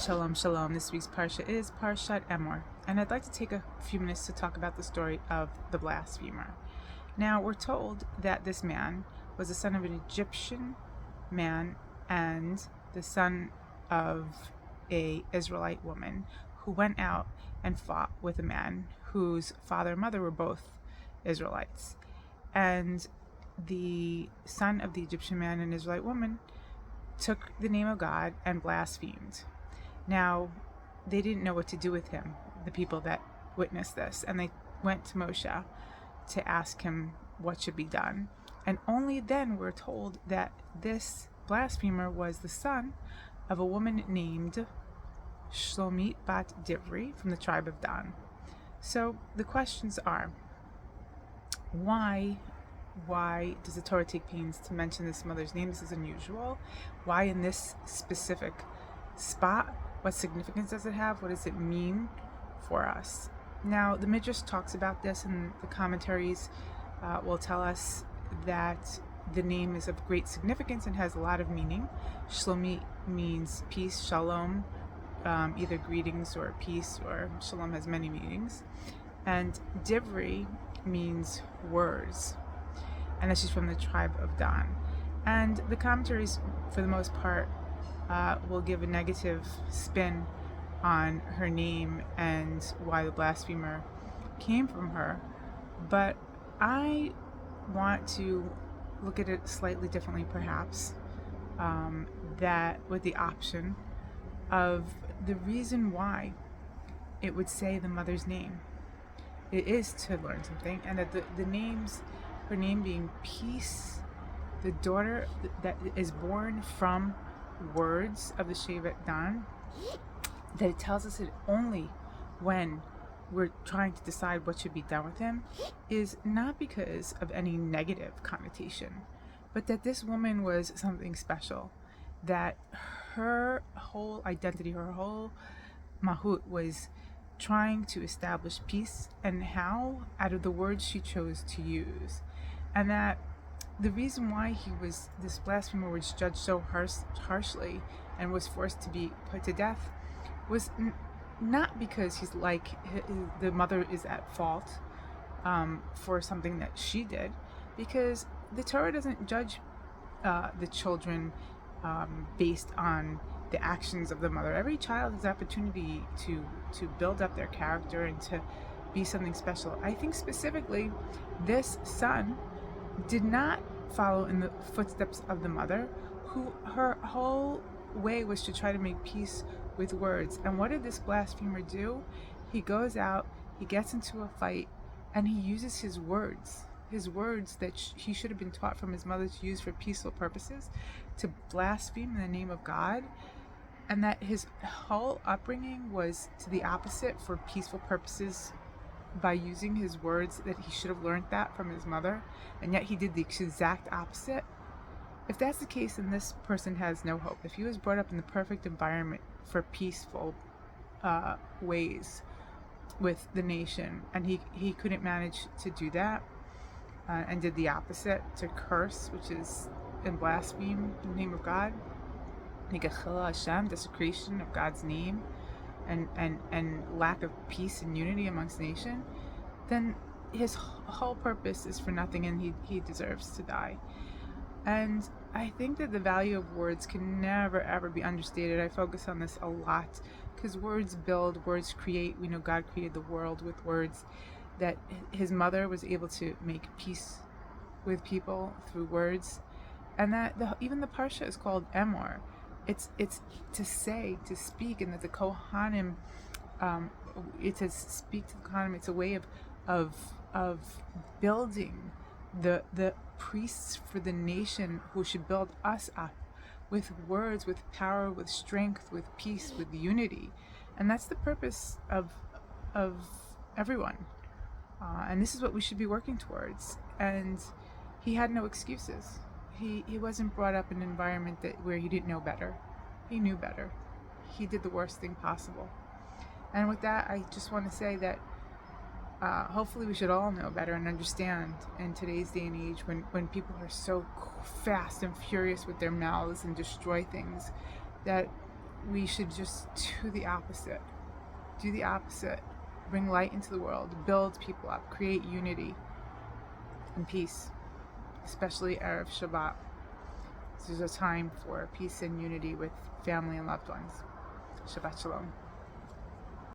Shalom, shalom. This week's Parsha is Parshat Emor, and I'd like to take a few minutes to talk about the story of the blasphemer. Now, we're told that this man was the son of an Egyptian man and the son of an Israelite woman who went out and fought with a man whose father and mother were both Israelites. And the son of the Egyptian man and Israelite woman took the name of God and blasphemed. Now, they didn't know what to do with him, the people that witnessed this, and they went to Moshe to ask him what should be done. And only then we're told that this blasphemer was the son of a woman named Shlomit bat Divri from the tribe of Dan. So the questions are, why does the Torah take pains to mention this mother's name? This is unusual. Why in this specific spot? What significance does it have? What does it mean for us? Now, the Midrash talks about this, and the commentaries will tell us that the name is of great significance and has a lot of meaning. Shlomit means peace, shalom, either greetings or peace, or shalom has many meanings. And Divri means words, and this is from the tribe of Dan. And the commentaries, for the most part, will give a negative spin on her name and why the blasphemer came from her. But I want to look at it slightly differently, perhaps, that with the option of the reason why it would say the mother's name. It is to learn something, and that the names, her name being peace, the daughter that is born from words of the Shevet Dan, that it tells us that only when we're trying to decide what should be done with him is not because of any negative connotation, but that this woman was something special, that her whole identity, her whole mahut was trying to establish peace, and how out of the words she chose to use. And that the reason why this blasphemer was judged so harshly and was forced to be put to death was not because the mother is at fault for something that she did, because the Torah doesn't judge the children based on the actions of the mother. Every child has the opportunity to build up their character and to be something special. I think specifically this son did not follow in the footsteps of the mother, who her whole way was to try to make peace with words. And what did this blasphemer do? He goes out, he gets into a fight, and he uses his words that he should have been taught from his mother to use for peaceful purposes, to blaspheme in the name of God. And that his whole upbringing was to the opposite for peaceful purposes, by using his words, that he should have learned that from his mother, and yet he did the exact opposite. If that's the case, then this person has no hope. If he was brought up in the perfect environment for peaceful ways with the nation, and he couldn't manage to do that, and did the opposite, to curse, which is and blaspheme in the name of God, like a chilul Hashem, desecration of God's name, and lack of peace and unity amongst the nation, then his whole purpose is for nothing, and he deserves to die. And I think that the value of words can never ever be understated. I focus on this a lot because words build, words create. We know God created the world with words, that his mother was able to make peace with people through words, and that even the Parsha is called Emor. It's to say, to speak, and that the Kohanim, it's to speak to the Kohanim. It's a way of building the priests for the nation, who should build us up with words, with power, with strength, with peace, with unity. And that's the purpose of everyone. And this is what we should be working towards. And he had no excuses. He wasn't brought up in an environment where he didn't know better. He knew better. He did the worst thing possible. And with that, I just want to say that hopefully we should all know better and understand in today's day and age, when people are so fast and furious with their mouths and destroy things, that we should just do the opposite. Do the opposite. Bring light into the world, build people up, create unity and peace, especially Erev Shabbat. This is a time for peace and unity with family and loved ones. Shabbat Shalom.